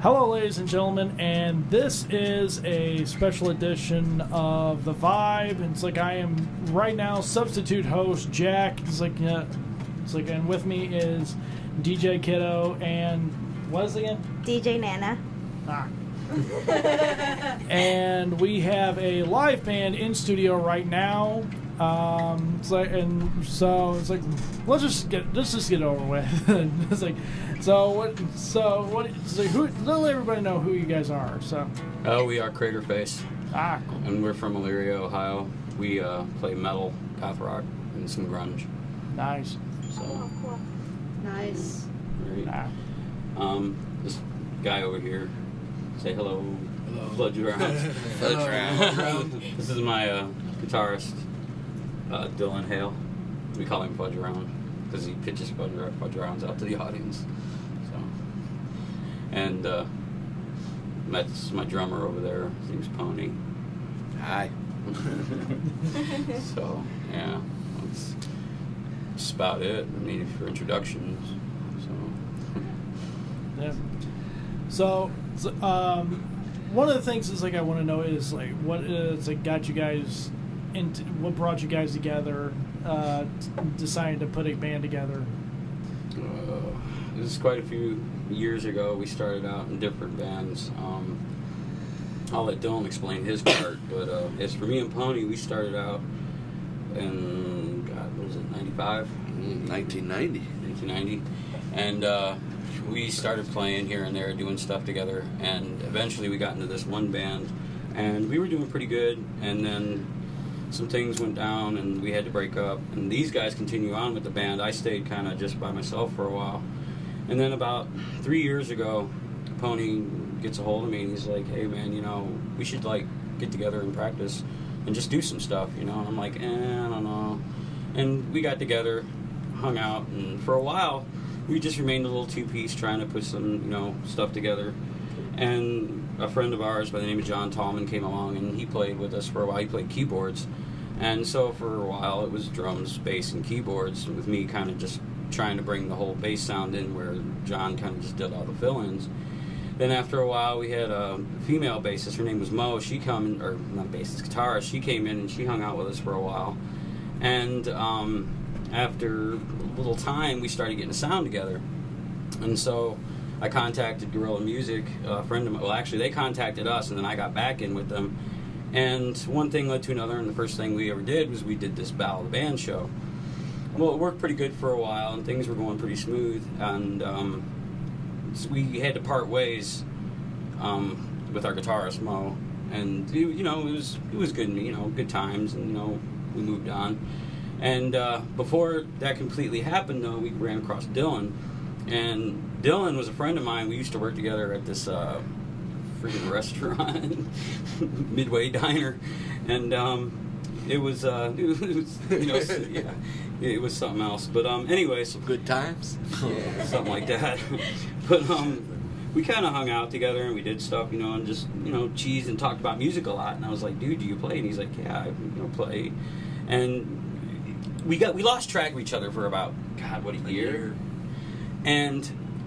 Hello, ladies and gentlemen, and this is a special edition of The Vibe. It's like I am right now substitute host Jack. And with me is DJ Kiddo and what is it again? DJ Nana. And we have a live band in studio right now. Let's just get it over with. It's like, let everybody know who you guys are. So, we are Kr8trfase. Cool. And we're from Elyria, Ohio. We play metal, goth rock, and some grunge. Nice. So, Cool. Nice. Right. This guy over here, say hello. Hello. Fudge around. Fudge around. This is my guitarist, Dylan Hale. We call him Fudge Around because he pitches fudge rounds out to the audience. So, and that's my drummer over there. His name's Pony. Hi. So, yeah, that's just about it. I mean, for introductions. So, Yeah. So, one of the things is I want to know is what got you guys into, what brought you guys together, deciding to put a band together. This is quite a few years ago. We started out in different bands. I'll let Dylan explain his part, but as for me and Pony, we started out in, what was it, 95? 1990. 1990. And we started playing here and there, doing stuff together, and eventually we got into this one band, and we were doing pretty good, and then some things went down, and we had to break up, and these guys continue on with the band. I stayed kind of just by myself for a while, and then about 3 years ago, Pony gets a hold of me, and he's like, hey man, we should get together and practice and just do some stuff, and I'm like, I don't know. And we got together, hung out, and for a while we just remained a little two-piece trying to put some stuff together. And a friend of ours by the name of John Tallman came along, and he played with us for a while. He played keyboards, and so for a while it was drums, bass, and keyboards, with me kind of just trying to bring the whole bass sound in where John kind of just did all the fill-ins. Then after a while, we had a female bassist. Her name was Mo. She guitarist. She came in and she hung out with us for a while. And after a little time, we started getting a sound together. And so I contacted Guerrilla Music, a friend of mine. Well, actually, they contacted us, and then I got back in with them. And one thing led to another, and the first thing we ever did was we did this Battle of the Band show. Well, it worked pretty good for a while, and things were going pretty smooth. And so we had to part ways with our guitarist Mo, and it was good, good times, and we moved on. And before that completely happened, though, we ran across Dylan, and Dylan was a friend of mine. We used to work together at this freaking restaurant, Midway Diner, and it was it was something else. But anyway, so Good times. yeah, something like that. But we kind of hung out together and we did stuff, and just cheese and talked about music a lot. And I was like, dude, do you play? And he's like, yeah, I play. And we lost track of each other for about a year. And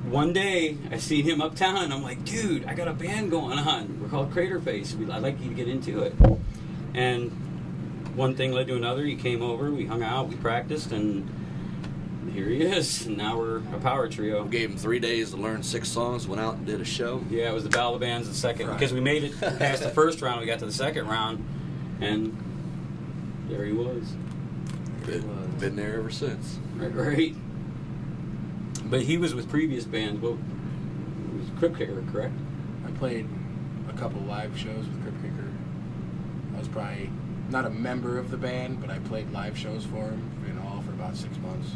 one day I see him uptown and I'm like, dude, I got a band going on. We're called Kr8trfase. I'd like you to get into it. And one thing led to another. He came over, we hung out, we practiced, and here he is. And now we're a power trio. Gave him 3 days to learn 6 songs, went out and did a show. Yeah, it was the Battle of the Bands, the second, Right. because we made it past the first round, we got to the second round, and there he was. Been there ever since. Right. But he was with previous bands. Well, it was Kr8trfase, correct? I played a couple live shows with Kr8trfase. I was probably not a member of the band, but I played live shows for him in all for about 6 months.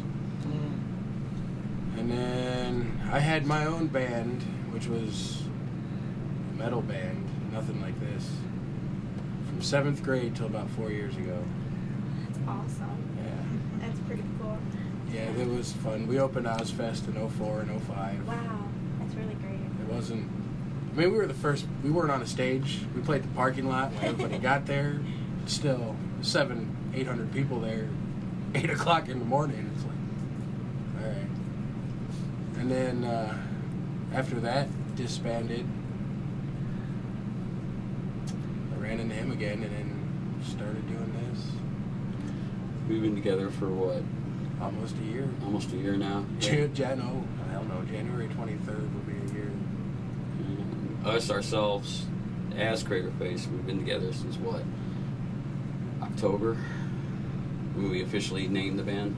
And then I had my own band, which was a metal band, nothing like this, from 7th grade till about 4 years ago. That's awesome. Yeah. That's pretty cool. Yeah, it was fun. We opened Ozfest in 04 and 05. Wow, that's really great. It wasn't... I mean, we were the first... We weren't on a stage. We played the parking lot when everybody got there. Still, 700-800 people there. 8 o'clock in the morning. It's like, all right. And then after that, disbanded. I ran into him again and then started doing this. We've been together for what? Almost a year. Almost a year now. January 23rd will be a year. Us ourselves, as Kr8trfase, we've been together since what? October, when we officially named the band.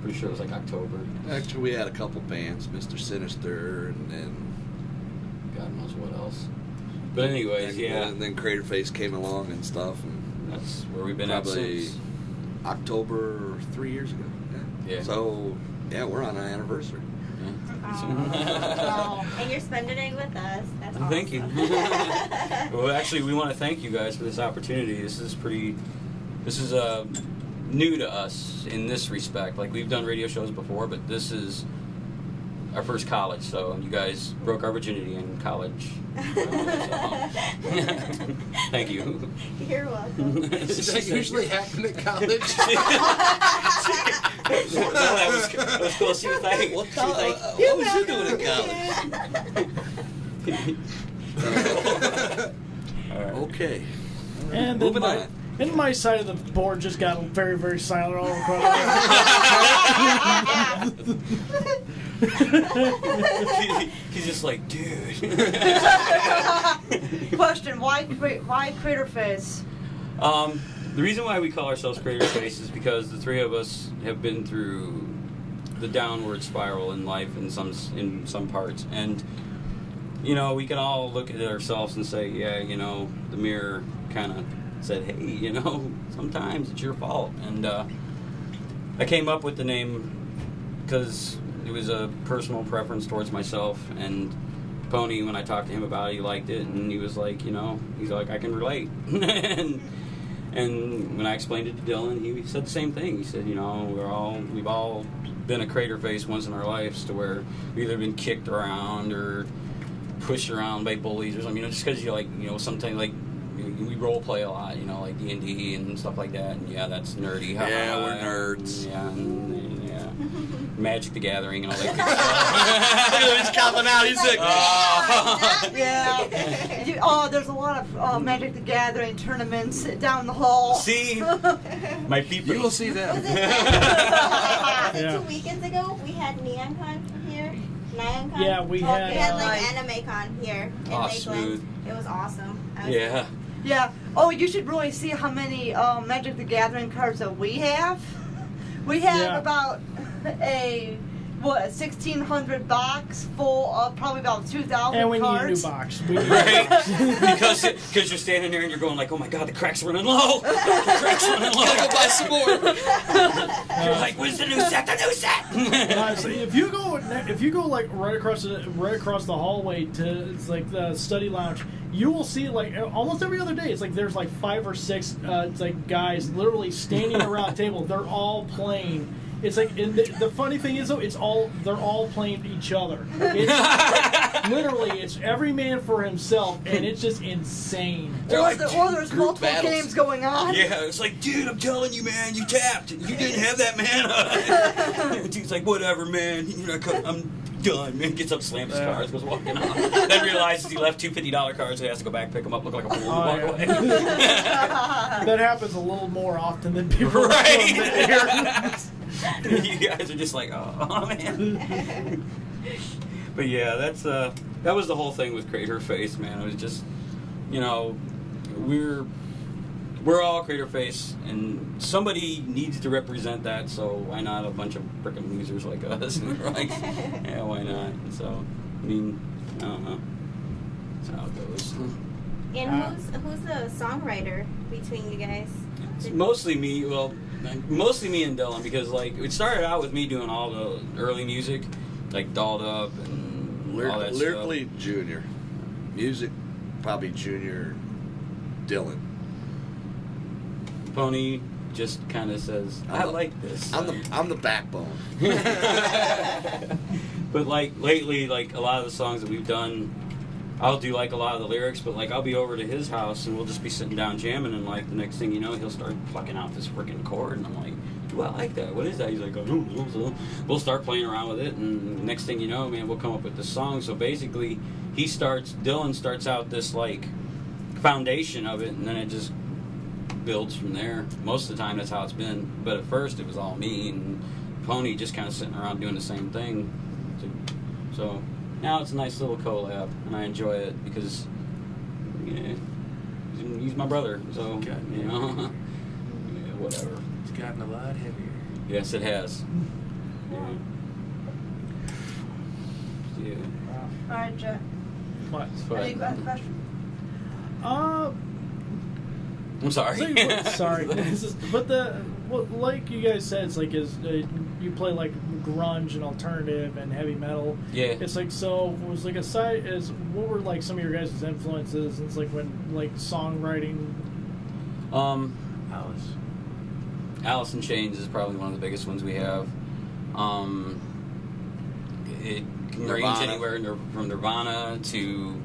Pretty sure it was like October. Actually, we had a couple bands, Mr. Sinister, and then God knows what else. But anyways, yeah. And then Kr8trfase came along and stuff, and that's where we've been at probably since. October 3 years ago. Yeah. So, yeah, we're on an anniversary. Oh, and you're spending it with us. That's awesome. Thank you. Well, actually, we want to thank you guys for this opportunity. This is new to us in this respect. Like, we've done radio shows before, but this is our first college, so you guys broke our virginity in college. Thank you. You're welcome. Does that usually happen at college? That was cool. She was like, What was you doing in college? all right. Okay. And then Moving on. and my side of the board just got very, very silent all across. He's just like, dude. Question: Why Kr8trfase? The reason why we call ourselves Kr8trfase is because the three of us have been through the downward spiral in life in some parts, and you know, we can all look at ourselves and say, yeah, you know, the mirror kind of said, hey, you know, sometimes it's your fault. And I came up with the name because it was a personal preference towards myself, and Pony, when I talked to him about it, he liked it, and he was like, you know, he's like, I can relate. and when I explained it to Dylan, he said the same thing. He said, you know, we've all been a Kr8trfase once in our lives, to where we've either been kicked around or pushed around by bullies or something, you know, just because you like, you know, sometimes like we role play a lot, you know, like D&D and stuff like that, and yeah, that's nerdy. Yeah, we're nerds. Yeah, yeah. Magic the Gathering and all that good stuff. He's coming out. He's like, Yeah. There's a lot of Magic the Gathering tournaments down the hall. See, my people. you will see Was that. it Yeah. 2 weekends ago? We had NeonCon here. NeonCon? Yeah, we had, We had like Nice. AnimeCon here in Oh, Lakeland. smooth. It was awesome. I was Yeah. Yeah. Oh, you should really see how many Magic the Gathering cards that we have. We have Yeah. about a 1,600 box full of probably about 2,000 And we need a new cards. box. Right? because you're standing there and you're going like, oh my god, the crack's running low. The crack's running low. Gotta go buy some more. You're like, where's the new set? The new set. So if you go like right across the hallway to, it's like the study lounge, you will see like almost every other day. It's like there's like 5 or 6 it's like guys literally standing around a table. They're all playing. It's like, and the funny thing is though, they're all playing each other. It's literally, it's every man for himself, and it's just insane. They're like Or there's group multiple battles. games going on. Yeah, it's like, dude, I'm telling you, man, you tapped. You didn't have that mana. Dude's like, whatever, man. I'm done, man. Gets up, slams his cards, goes walking off. Then realizes he left 2 $50 cards, so he has to go back, pick them up, look like a fool, and walk yeah. away. That happens a little more often than people Right. admit. You guys are just like, oh man. But yeah, that was the whole thing with Kr8trfase, man. It was just, you know, we're all Kr8trfase, and somebody needs to represent that. So why not a bunch of frickin' losers like us? And we're like, yeah, why not? And so, I mean, I don't know. That's how it goes. And who's the songwriter between you guys? It's mostly me. Well, mostly me and Dylan, because like it started out with me doing all the early music, like Dolled Up and all that Lyrically, stuff. Junior. Music, probably Junior. Dylan. Pony just kind of says, "I like this." I'm the backbone. But like lately, like a lot of the songs that we've done, I'll do like a lot of the lyrics, but like I'll be over to his house and we'll just be sitting down jamming, and like the next thing you know, he'll start plucking out this freaking chord, and I'm like, "Ooh, I like that. What is that?" He's like, "Oh." So we'll start playing around with it, and next thing you know, man, we'll come up with this song. So basically, Dylan starts out this like foundation of it, and then it just builds from there. Most of the time, that's how it's been. But at first, it was all me and Pony just kind of sitting around doing the same thing. So now it's a nice little collab, and I enjoy it because he's my brother. So you know, whatever. It's gotten a lot heavier. Yes, it has. Yeah. All right, Jack. What? Have you got a question? I'm sorry. Sorry. But like you guys said, it's like you play like grunge and alternative and heavy metal. Yeah. It's like, so was like what were like some of your guys' influences? It's like when like songwriting. Alice in Chains is probably one of the biggest ones we have. It can range anywhere from Nirvana to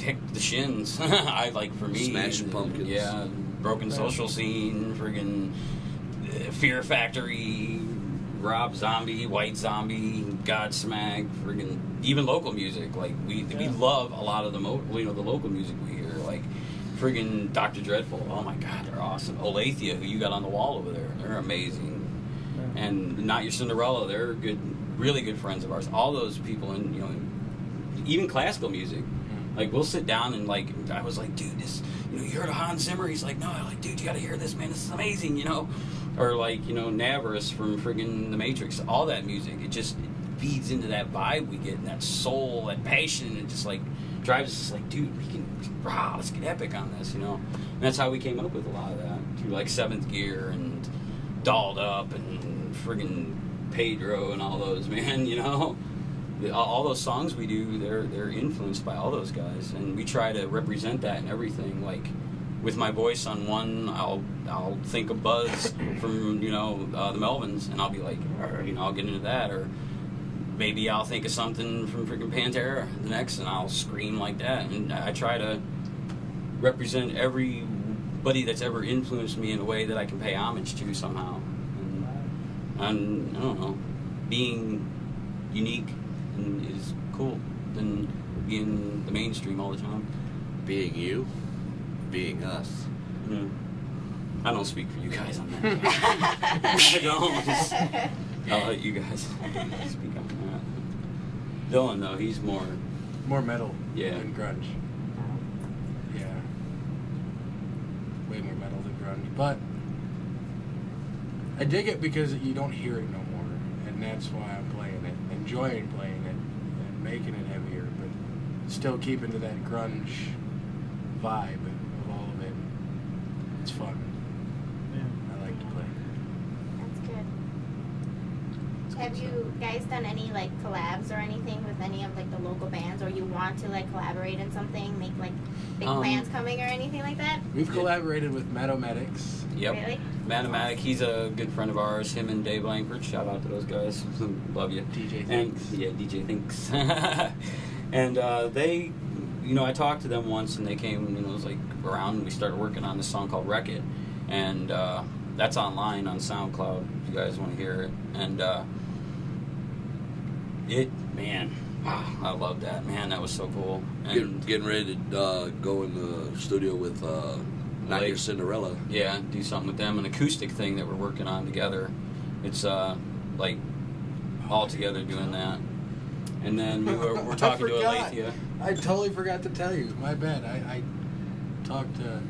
heck, the Shins. I like, for me, Smashing Pumpkins. Yeah, Broken Social Scene, friggin' Fear Factory, Rob Zombie, White Zombie, Godsmack, friggin' even local music. Like we love a lot of the the local music we hear. Like friggin' Dr. Dreadful. Oh my God, they're awesome. Olathia, who you got on the wall over there, they're amazing. Yeah. And Not Your Cinderella, they're good, really good friends of ours. All those people, and even classical music. Like, we'll sit down and, like, I was like, dude, this, you heard of Hans Zimmer? He's like, no. I'm like, dude, you gotta hear this, man. This is amazing, Or, like, Navarus from friggin' The Matrix. All that music, it feeds into that vibe we get, and that soul, that passion, and it just, like, drives us, like, dude, let's get epic on this, And that's how we came up with a lot of that. Through, like, Seventh Gear and Dolled Up and friggin' Pedro and all those, man, all those songs we do, they're influenced by all those guys, and we try to represent that in everything. Like with my voice on one, I'll think of Buzz from the Melvins, and I'll be like, I'll get into that, or maybe I'll think of something from freaking Pantera the next, and I'll scream like that. And I try to represent everybody that's ever influenced me in a way that I can pay homage to somehow. And I don't know, being unique is cool than being the mainstream all the time. Being you, being us. Yeah. I don't speak for you guys on that. I don't. I'll let you guys speak on that. Dylan, though, he's more metal than grunge. Yeah. Way more metal than grunge. But I dig it because you don't hear it no more. And that's why I'm playing it. Enjoying playing it and making it heavier, but still keeping to that grunge vibe of all of it. It's fun. Yeah. I like to play. That's good. Have you guys done any like collabs or anything with any of like the local bands, or you want to like collaborate in something, make like big plans coming or anything like that? We've collaborated with Mathematics. Yep. Really? Mathematic, he's a good friend of ours. Him and Dave Langford. Shout out to those guys. Love you. DJ Thinks. DJ Thinks. And they, I talked to them once, and they came, it was like around, and we started working on this song called Wreck It. And that's online on SoundCloud if you guys want to hear it. And I love that, man. That was so cool. And getting ready to go in the studio with Not Your Cinderella. Yeah, do something with them. An acoustic thing that we're working on together. It's like all together doing that. And then we're talking to Alathea. I totally forgot to tell you. My bad. I talked to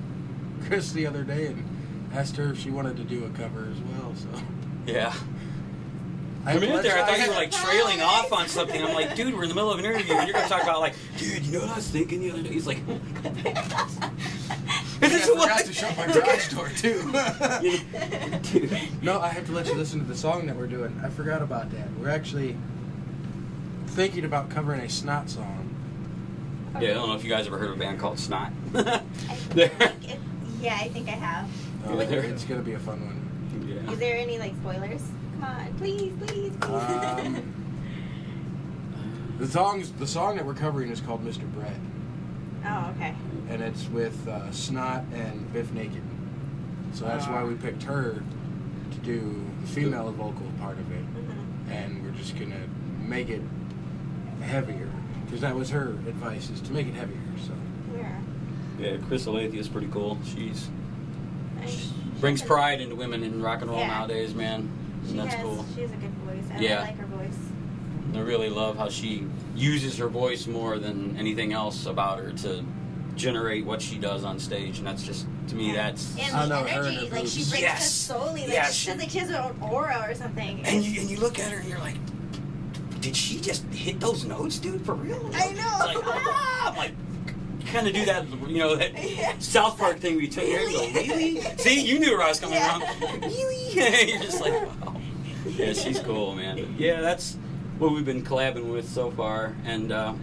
Chris the other day and asked her if she wanted to do a cover as well. So yeah. I thought you were like trailing off on something. I'm like, dude, we're in the middle of an interview, and you're going to talk about like, dude, you know what I was thinking the other day? He's like, oh my God. I forgot to shut my garage door too. Dude. No, I have to let you listen to the song that we're doing. I forgot about that. We're actually thinking about covering a Snot song. Yeah, I don't know if you guys ever heard of a band called Snot. I think I have. It's going to be a fun one. Yeah. Is there any like spoilers? Come on, please. The song that we're covering is called Mr. Brett, Oh, okay. and it's with Snot and Biff Naked. So that's why we picked her to do the female vocal part of it, and we're just gonna make it heavier because that was her advice, is to make it heavier. So Yeah. Yeah, Kr8trfase is pretty cool. She's She brings can- pride into women in rock and roll Yeah. nowadays, man. She And that's has, cool. She has a good voice. I Yeah. like her voice. I really love how she uses her voice more than anything else about her to generate what she does on stage, and that's just, to me, that's... And I the know, her and energy, her like she boobs. brings Yes. us solely. Like Yeah, she she- feels like she has her own aura or something. And you look at her and you're like, did she just hit those notes, dude, for real? I know. It's like, I'm like, kind of do that, you know, that Yeah. South Park thing we took here and go, really? See, you knew where I was coming Yeah. from. Really? You're just like, wow. Yeah, she's cool, man. Yeah, that's what we've been collabing with so far. And the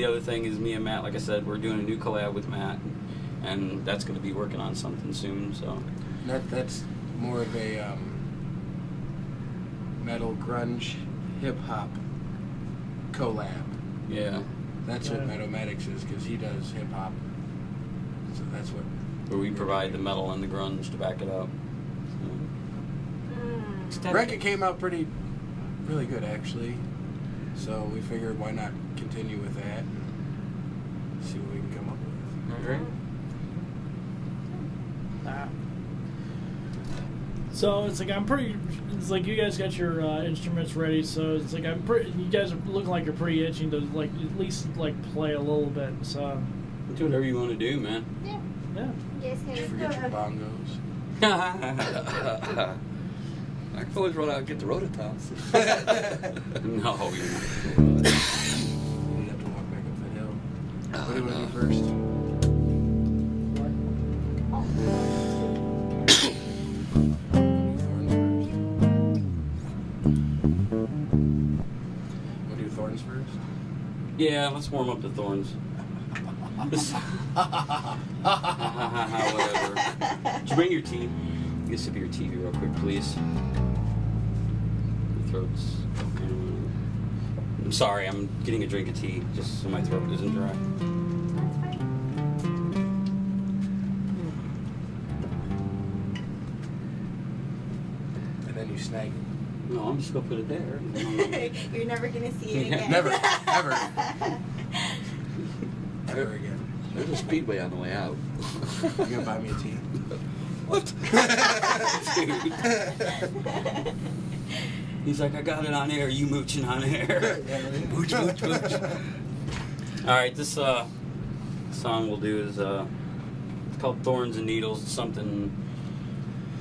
other thing is me and Matt, like I said, we're doing a new collab with Matt, and that's going to be working on something soon, so. that's more of a metal grunge hip hop collab. Yeah, That's what Yeah. Medomatics is, because he does hip hop. So that's what. where we provide the metal and the grunge to back it up. So. Record came out really good actually. So we figured why not continue with that and see what we can come up with. Great. So it's like it's like you guys got your instruments ready. So it's like you guys are looking like you're pretty itching to like at least like play a little bit. So Do whatever you want to do, man. Yeah. yeah. You guys can Forget your bongos. I can always run out and get the rototops. No, you're not. You have to walk back up that hill. What do you want to do first? Want to do thorns first? Yeah, let's warm up the thorns. Whatever. Did you bring your tea? Get a sip of your tea real quick, please. Your throat's okay. I'm sorry, I'm getting a drink of tea just so my throat isn't dry. And then you snag it. No, I'm just gonna put it there. You're never gonna see it Yeah. again. Never, ever. Ever again. There's a speedway on the way out. You gonna buy me a tea? What? Dude. He's like, I got it on air, you mooching on air. Mooch, mooch, mooch. Alright, this song we'll do is it's called Thorns and Needles. It's something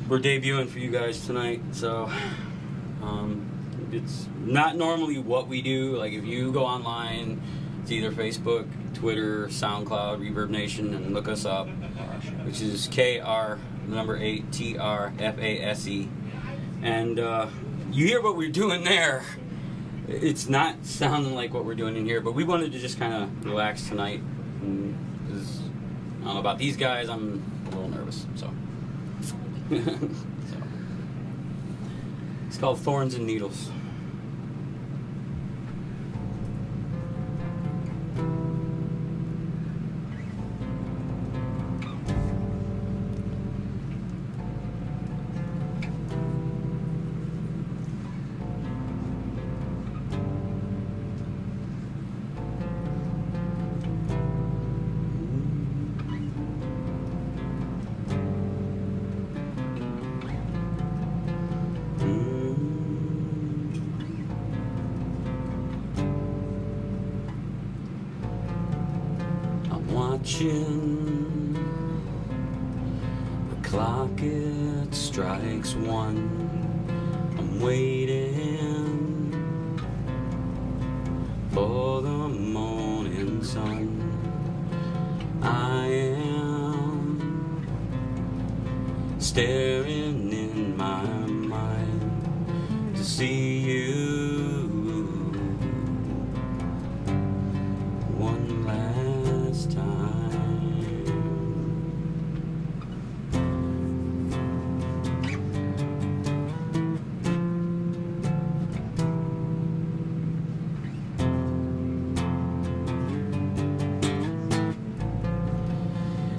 we're debuting for you guys tonight. So it's not normally what we do. Like if you go online, it's either Facebook, Twitter, SoundCloud, Reverb Nation, and look us up, which is Kr8trfase. And you hear what we're doing there. It's not sounding like what we're doing in here, but we wanted to just kind of relax tonight. And 'cause I don't know about these guys, I'm a little nervous, so. It's called Thorns and Needles. Watching the clock, it strikes 1. I'm waiting for the morning sun. I am staring in my mind to see you one last time.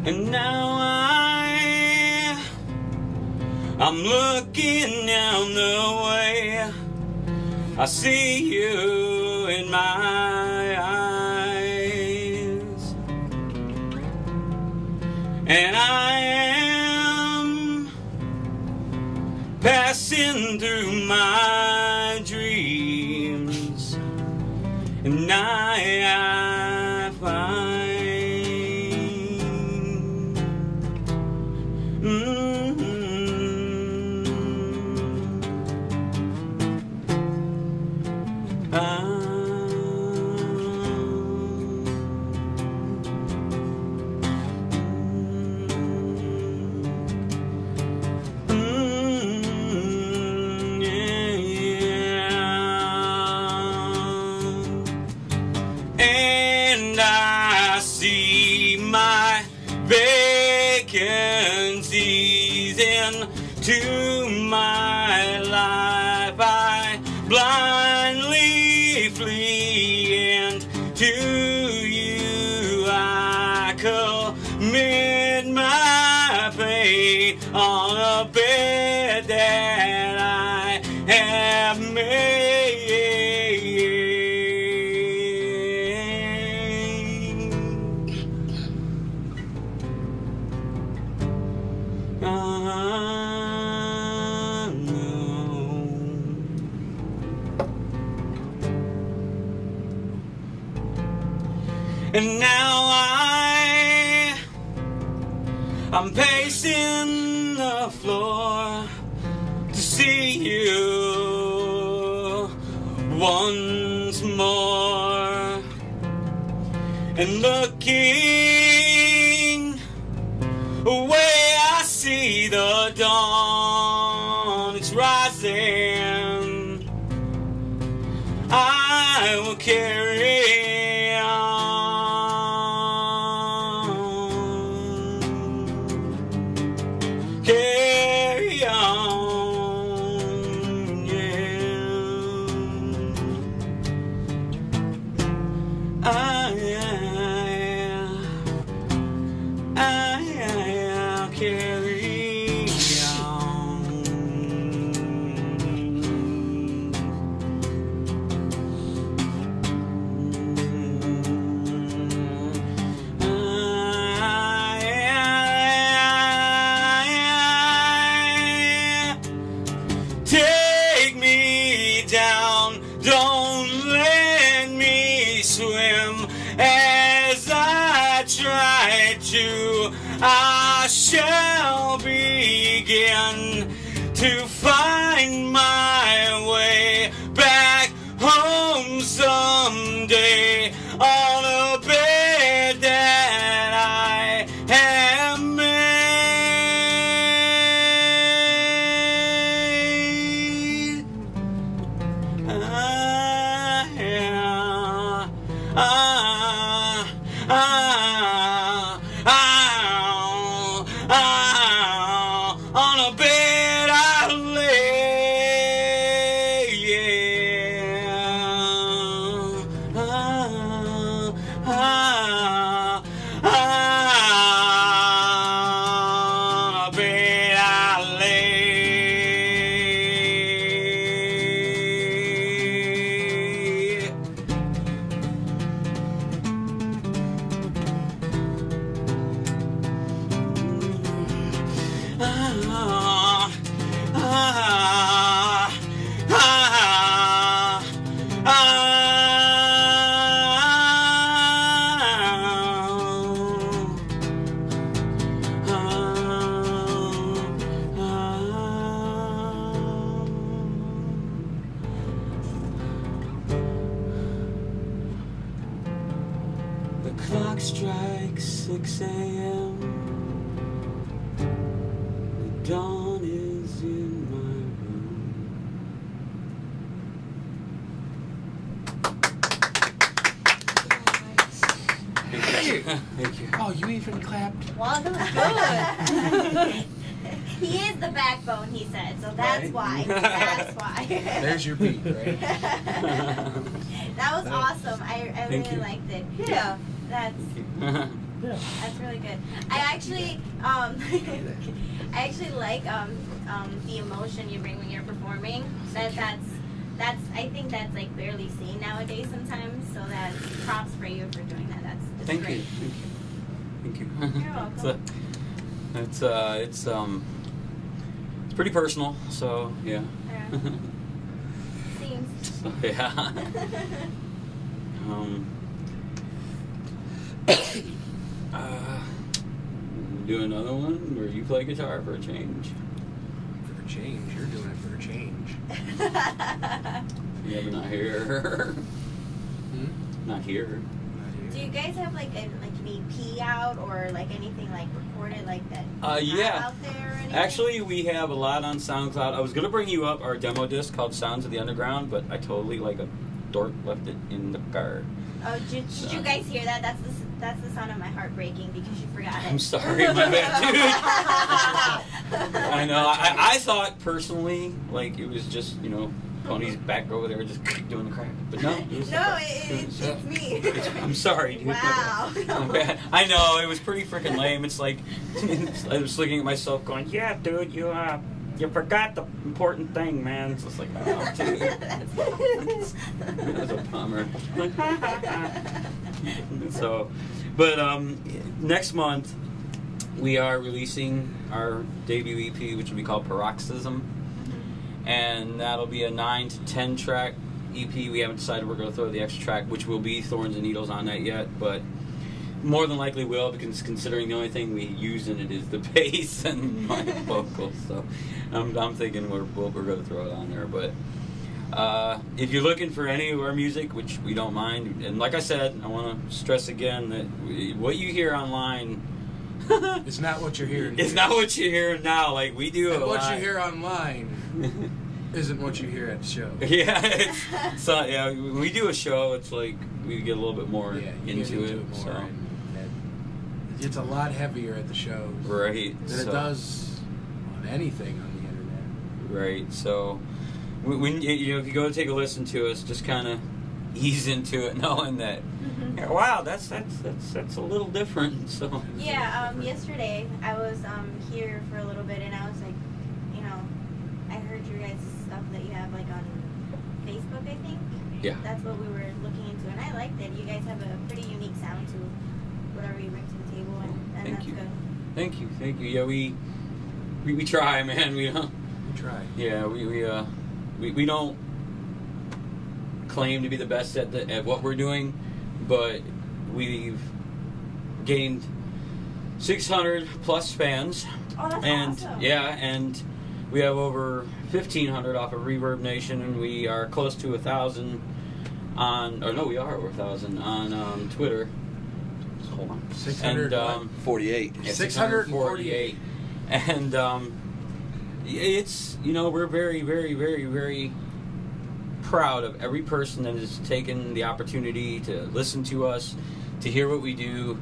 And now I'm looking down the way. I see you in my eyes, and I am passing through my dreams, and I find and I see my vacancies into my life. I blindly flee, and to you I commit my pain on a bed that I have made. And now I'm pacing the floor to see you once more, and looking away I see the dawn, it's rising. I will carry carry on, yeah. I'll carry on. Take me down, don't let me swim as I try to. I shall begin to find my way back home someday on a bed that I have made. On a bed I lay, yeah. On a bed I lay. The clock strikes 6 a.m. The dawn is in my room. Thank you. Thank you. Oh, you even clapped? Well, that was good. He is the backbone, he said, so that's Right? why. That's why. There's your beat, right? That was awesome. I Thank really you. liked it. Yeah, that's. Thank you. Yeah. That's really good. I actually like the emotion you bring when you're performing. That's I think that's like barely seen nowadays sometimes. So that's props for you for doing that. That's just Thank great. you. Thank you. You're welcome. It's pretty personal. So yeah. Seems. So, yeah. Do another one where you play guitar for a change. For a change, you're doing it for a change. You ever not here? Hmm? Not here. Do you guys have like an EP out or like anything like recorded like that? Yeah. Out there or anything? Actually, we have a lot on SoundCloud. I was gonna bring you up our demo disc called Sounds of the Underground, but I totally like a dork left it in the car. Oh, did you guys hear that? That's the sound of my heart breaking because you forgot it. I'm sorry, my bad, dude. I know. I thought personally, like it was just Pony's back over there just doing the crack, but no. It's me. I'm sorry, dude. Wow. My bad. I know it was pretty freaking lame. It's like I was looking at myself, going, "Yeah, dude, you forgot the important thing, man." It's just like, oh, dude. That's a bummer. So, but next month we are releasing our debut EP, which will be called Paroxysm, and that'll be a 9 to 10 track EP. We haven't decided we're going to throw the extra track, which will be Thorns and Needles, on that yet, but more than likely will, because considering the only thing we use in it is the bass and my vocals. So I'm thinking we're going to throw it on there. But if you're looking for any of our music, which we don't mind, and like I said, I want to stress again that what you hear online It's not what you're hearing. it's not what you're hearing now. Like we do And a what lot. you hear online isn't what you hear at the show. Yeah, so yeah, we do a show. It's like we get a little bit more Yeah, you into get it. more, So and it's a lot heavier at the shows right, than it does on anything on the internet. right. So when if you go take a listen to us, just kind of ease into it, knowing that wow, that's a little different. So Yeah, yesterday I was here for a little bit and I was like, I heard your guys' stuff that you have like on Facebook, I think. Yeah. That's what we were looking into and I liked it. You guys have a pretty unique sound to whatever you bring to the table and Thank that's you. good. Thank you. Yeah, we try, man. We don't. We try. Yeah, we don't claim to be the best at what we're doing, but we've gained 600 plus fans, Oh, that's and awesome. yeah, and we have over 1,500 off of Reverb Nation, and we are close to 1,000 on. Or no, we are over 1,000 on Twitter. Hold on. 600 and 48. yeah, 648. And it's we're very, very, very, very proud of every person that has taken the opportunity to listen to us, to hear what we do,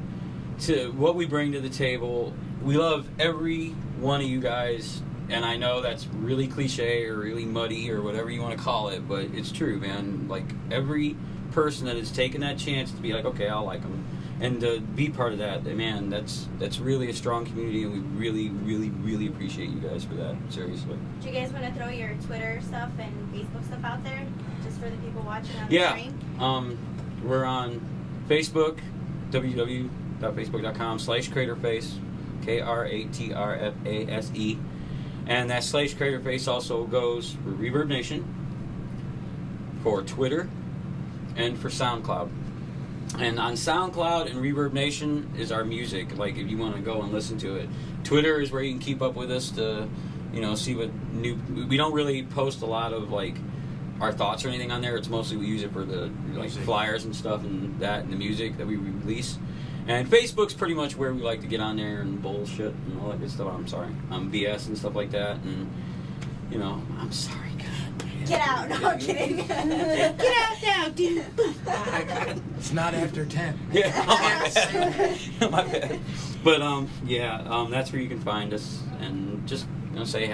to what we bring to the table. We love every one of you guys, and I know that's really cliche or really muddy or whatever you want to call it, but it's true, man. Like every person that has taken that chance to be like, okay, I'll like them, and to be part of that, man, that's really a strong community, and we really, really, really appreciate you guys for that. Seriously. Do you guys want to throw your Twitter stuff and Facebook stuff out there just for the people watching on the Yeah. screen? We're on Facebook, www.facebook.com/Kr8trfase, Kr8trfase, and that /Kr8trfase also goes for Reverb Nation, for Twitter, and for SoundCloud. And on SoundCloud and Reverb Nation is our music, like if you want to go and listen to it. Twitter is where you can keep up with us to, see what new... We don't really post a lot of, like, our thoughts or anything on there. It's mostly we use it for the, like, flyers and stuff and that and the music that we release. And Facebook's pretty much where we like to get on there and bullshit and all that good stuff. I'm sorry. BS and stuff like that. And, I'm sorry, God. Get out. No, I'm kidding. Get out now, dude. It's not after 10. Yeah, my bad. But that's where you can find us, and just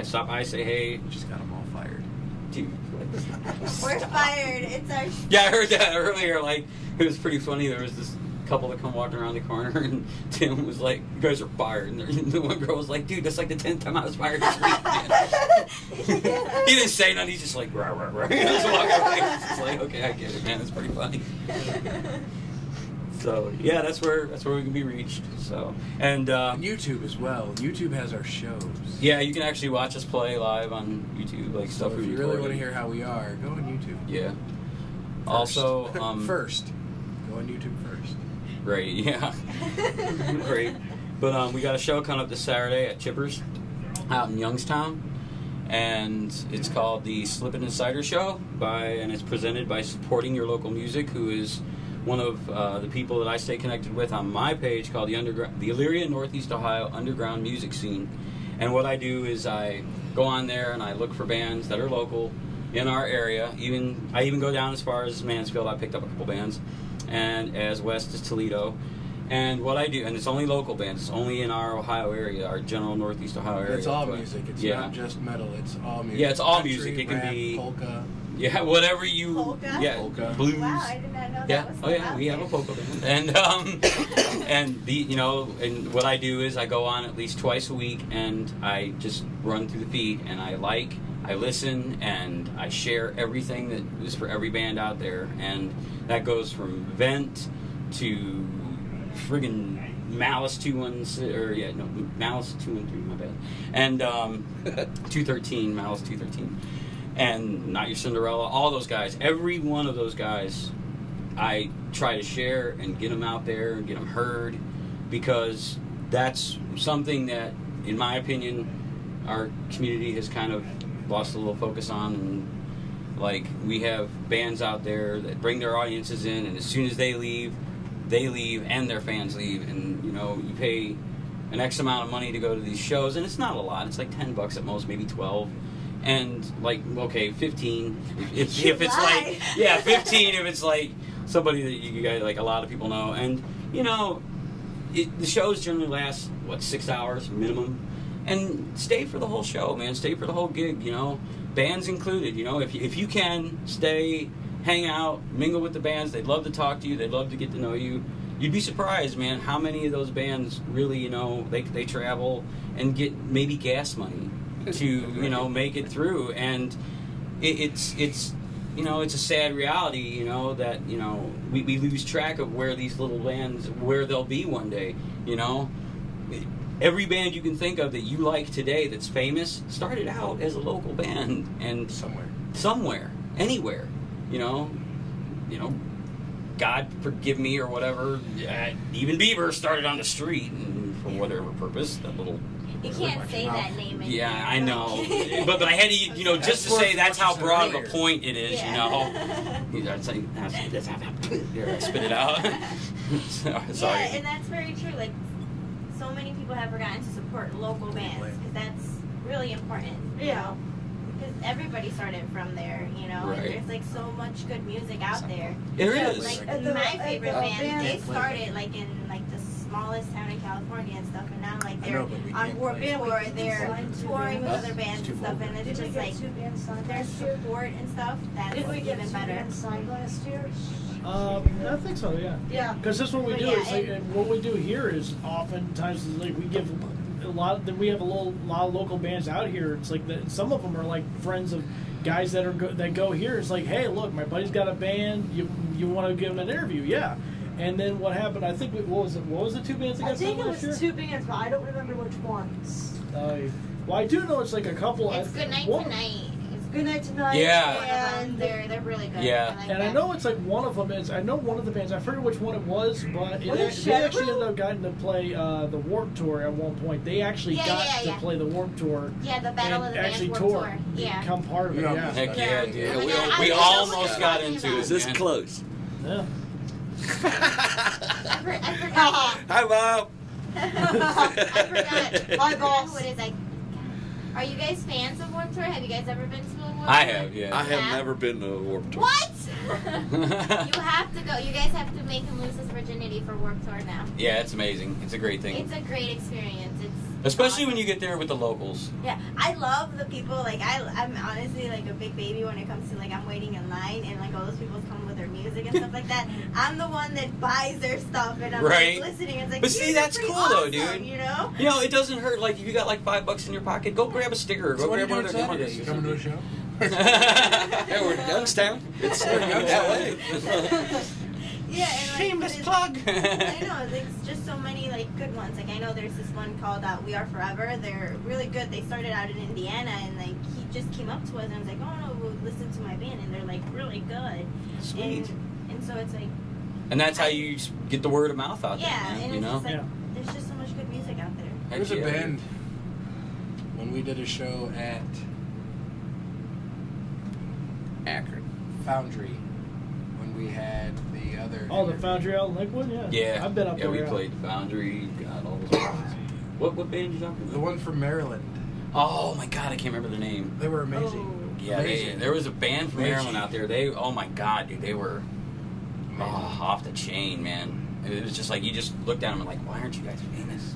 stop by, say hey. Just got them all fired. Dude, We're fired. It's our... yeah, I heard that earlier. Like it was pretty funny. There was this couple that come walking around the corner, and Tim was like, "You guys are fired." And the one girl was like, "Dude, that's like the 10th time I was fired this week." Man. He didn't say nothing. He's just like, "Rah, rah, rah." He just walking away. It's just like, okay, I get it, man. It's pretty funny. So yeah, that's where we can be reached. So and YouTube as well. YouTube has our shows. yeah, you can actually watch us play live on YouTube, like So stuff if we you recorded. really want to hear how we are, go on YouTube. Yeah. First. Also, first, go on YouTube first. right, yeah, right. But we got a show coming up this Saturday at Chippers out in Youngstown, and it's called the Slippin' Insider Show and it's presented by Supporting Your Local Music, who is one of the people that I stay connected with on my page called the Elyria Northeast Ohio Underground Music Scene. And what I do is I go on there and I look for bands that are local in our area. I even go down as far as Mansfield. I picked up a couple bands, and as west as Toledo. And what I do, and it's only local bands. It's only in our Ohio area, our general Northeast Ohio area. It's all But, music. It's yeah. not just metal. It's all music. Yeah, it's all Country, music. It can rap, be polka. Yeah, whatever you. Polka? Yeah, Polka. blues. Wow, I did not know Yeah. that was Oh yeah, out we have a there. polka band. And and what I do is I go on at least twice a week and I just run through the feed and I listen and I share everything that is for every band out there, and that goes from Vent to friggin' Malice 213, Malice 213, my bad, and 213, Malice 213. And Not Your Cinderella, all those guys, every one of those guys, I try to share and get them out there and get them heard, because that's something that, in my opinion, our community has kind of lost a little focus on. And like, we have bands out there that bring their audiences in, and as soon as they leave and their fans leave, and you pay an X amount of money to go to these shows, and it's not a lot, it's like $10 at most, maybe 12. And like, okay, 15 if it's like, yeah, 15 if it's like somebody that you guys, like, a lot of people know. And the shows generally last 6 hours minimum, and stay for the whole show, man. Stay for the whole gig, bands included. If you can stay, hang out, mingle with the bands. They'd love to talk to you, they'd love to get to know you. You'd be surprised, man, how many of those bands really, they travel and get maybe gas money to make it through. And it's a sad reality, that we lose track of where these little bands, where they'll be one day. Every band you can think of that you like today that's famous started out as a local band, and somewhere, anywhere, God forgive me or whatever. Even Bieber started on the street, and for whatever purpose, that little. You can't say that name anymore. Yeah, I know. but I had to, just to say that's how broad of a point it is, That's like, here, I spit it out. Sorry. Yeah, and that's very true. Like, so many people have forgotten to support local bands, because that's really important. Yeah. Because everybody started from there, Right. and there's like so much good music out there. There Yeah, is. Like At the- my at favorite the band, band- they started like in like the smallest town in California and stuff, and now like I they're know, but we on can't Warped play. Tour, they're touring with other bands It's too and stuff, and it's just like their support and stuff. That's Did we get even two better. bands signed last year? I think so, yeah. Yeah. Because that's what we But do. yeah, Is like, and what we do here is oftentimes is like we give a lot. We have a lot of local bands out here. It's like some of them are like friends of guys that go here. It's like, hey, look, my buddy's got a band. You want to give him an interview? Yeah. And then what happened? I think what was the two bands that I got think signed it last was year? 2 bands, but I don't remember which ones. Well, I do know it's like a couple. It's Good Night one- Tonight. Good Night Tonight. Yeah. And They're really good. Yeah. I like And that. I know it's like one of them is. I know one of the bands. I forget which one it was, but Was it they actually Shadow? ended up getting to play the Warped Tour at one point. They actually Yeah, got yeah, to yeah. play the Warped Tour. Yeah, the Battle and of the Bands actually Warped tour, Tour. Yeah. become part of it. Yeah. Yeah. Heck yeah, dude. Oh my we God, al- I We didn't know almost what you got were into talking it. Is this man. close? Yeah. I forgot. Hi, Bob. I forgot. Hi, boss. What is like? Are you guys fans of Warped Tour? Have you guys ever been to a Warped Tour? I have, yeah. I have Yeah. never been to a Warped Tour. What? You have to go. You guys have to make him lose his virginity for Warped Tour now. Yeah, it's amazing. It's a great thing. It's a great experience. Especially when you get there with the locals. Yeah, I love the people. Like I'm honestly like a big baby when it comes to like I'm waiting in line and like all those people come with their music and stuff like that. I'm the one that buys their stuff and I'm Right. like listening. It's like, But see, "Dude, that's pretty cool, though, awesome," dude. You know? You know, it doesn't hurt. Like, if you got like $5 in your pocket, go grab a sticker. So Go what are you grab one doing of their Saturday? demos. You coming to a show? Yeah, we're in Youngstown. It's that way. Yeah, and like, Shameless but plug. I know, there's just so many like good ones. Like I know there's this one called We Are Forever. They're really good. They started out in Indiana, and like he just came up to us and was like, "Oh no, we'll listen to my band," and they're like really good. Sweet. And so it's like, And that's how you get the word of mouth out there, yeah, man, and you it's know? just like Yeah. there's just so much good music out there. Heck There's a yeah. band when we did a show at Akron. Foundry when we had the other. Oh, the Foundry out in Lakewood? Yeah. Yeah. I've been up yeah, there. we yeah. played the Boundary, got all those bands. What band you talking The about? one from Maryland. Oh my god, I can't remember their name. They were amazing. Yeah, Amazing. there was a band from Amazing. Maryland out there. They, oh my god, dude, they were off the chain, man. It was just like, you just looked at them and like, why aren't you guys famous?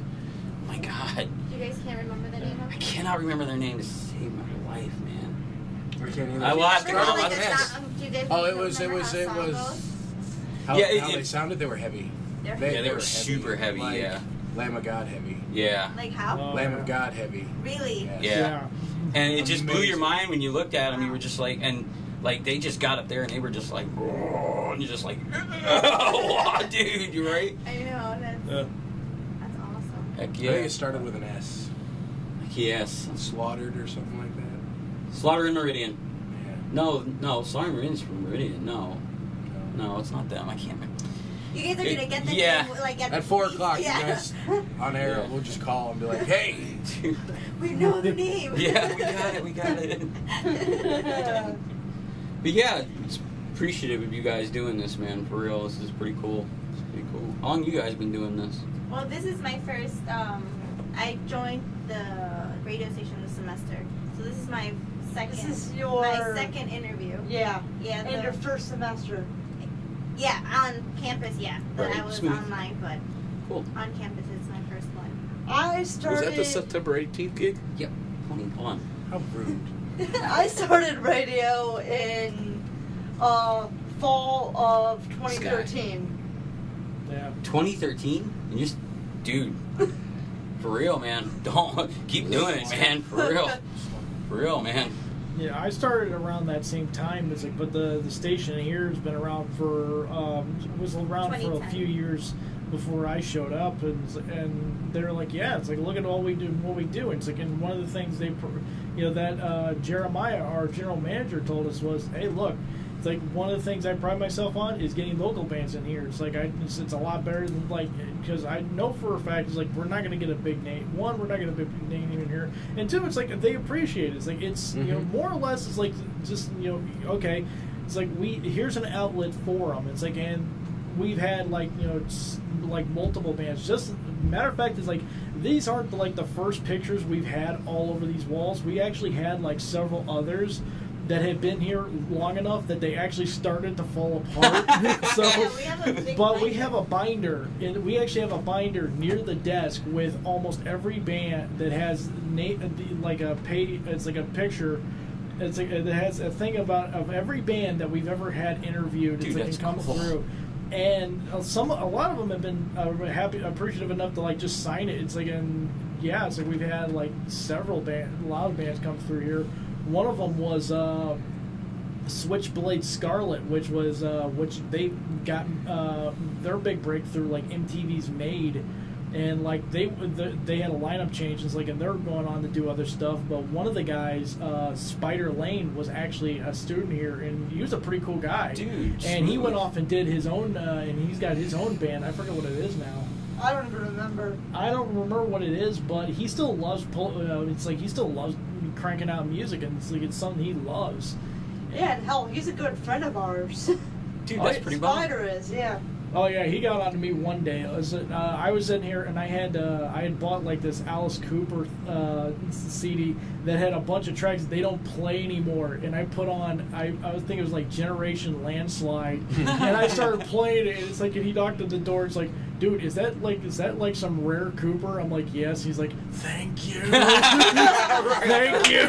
Oh my god. You guys can't remember the name of I it? cannot remember their name to save my life, man. We can't even. I will have to Remember, go. like, on the this. song- do you guys Oh, it remember was. how the song goes? How, Yeah, how it- they sounded, they were heavy. They're Yeah, they were super heavy, like yeah. Lamb of God heavy. Yeah. Like how? Oh, Lamb yeah. of God heavy. Really? Yes. Yeah. And it just blew your Amazing. mind when you looked at them. You were just like, and like they just got up there and they were just like, and you're just like, oh, dude, you're right. I know, that's awesome. Heck I think yeah. it started with an S. Yes. Slaughtered or something like that. Slaughter and Meridian. Yeah. No, Slaughter and Meridian's from Meridian. No, it's not them. I can't remember. You guys are gonna get the Yeah. name like At 4 o'clock, Yeah. you guys on air, Yeah. we'll just call and be like, hey! We know the name. Yeah, we got it. But yeah, it's appreciative of you guys doing this, man. For real, this is pretty cool. It's pretty cool. How long you guys been doing this? Well, this is my first. I joined the radio station this semester, so this is my second. This is your my second interview. Yeah. Yeah. And your first semester. Yeah, on campus. Yeah, but Right, I was smooth. online, but Cool. on campus is my first one. I Was started. that the September 18th gig? Yep. 21. How rude. I started radio in fall of 2013. Yeah. 2013? And you're dude, for real, man. Don't keep doing it, man. For real. For real, man. Yeah, I started around that same time. It's like, but the station here has been around for was around for a 2010. few years before I showed up, and they're like, yeah, it's like, look at all we do, what we do. And it's like, and one of the things that Jeremiah, our general manager, told us was, hey, look. It's like one of the things I pride myself on is getting local bands in here. It's like it's a lot better than like, because I know for a fact it's like we're not going to get a big name. One, we're not going to get a big name in here, and two, it's like they appreciate it. It's like it's you know, more or less it's like just okay. It's like here's an outlet for them. It's like, and we've had like like multiple bands. Just matter of fact, it's like these aren't like the first pictures we've had all over these walls. We actually had like several others that had been here long enough that they actually started to fall apart. So, Yeah, we have a big but we binder. have a binder, and we actually have a binder near the desk with almost every band that has like a it's like a picture. It's like it has a thing of every band that we've ever had interviewed. Dude, It's like that's it comes cool. through. And a lot of them have been appreciative enough to like just sign it. It's like, it's like we've had like a lot of bands come through here. One of them was Switchblade Scarlet, which they got their big breakthrough like MTV's Made, and like they had a lineup change. It's like, and they're going on to do other stuff. But one of the guys, Spider Lane, was actually a student here, and he was a pretty cool guy. Dude, and he smooth. went off and did his own, and he's got his own band. I forget what it is now. I don't even remember. I don't remember what it is, but he still loves. It's like he still loves cranking out music, and it's like it's something he loves. Yeah, and hell, he's a good friend of ours. Dude, that's pretty bomb. Spider is, yeah. Oh yeah, he got on to me one day. I was in here and I had bought like this Alice Cooper CD that had a bunch of tracks they don't play anymore, and I put on I think it was like Generation Landslide, and I started playing it, and it's like, and he knocked at the door. It's like, dude, is that like some rare Cooper? I'm like, yes. He's like, thank you. Thank you.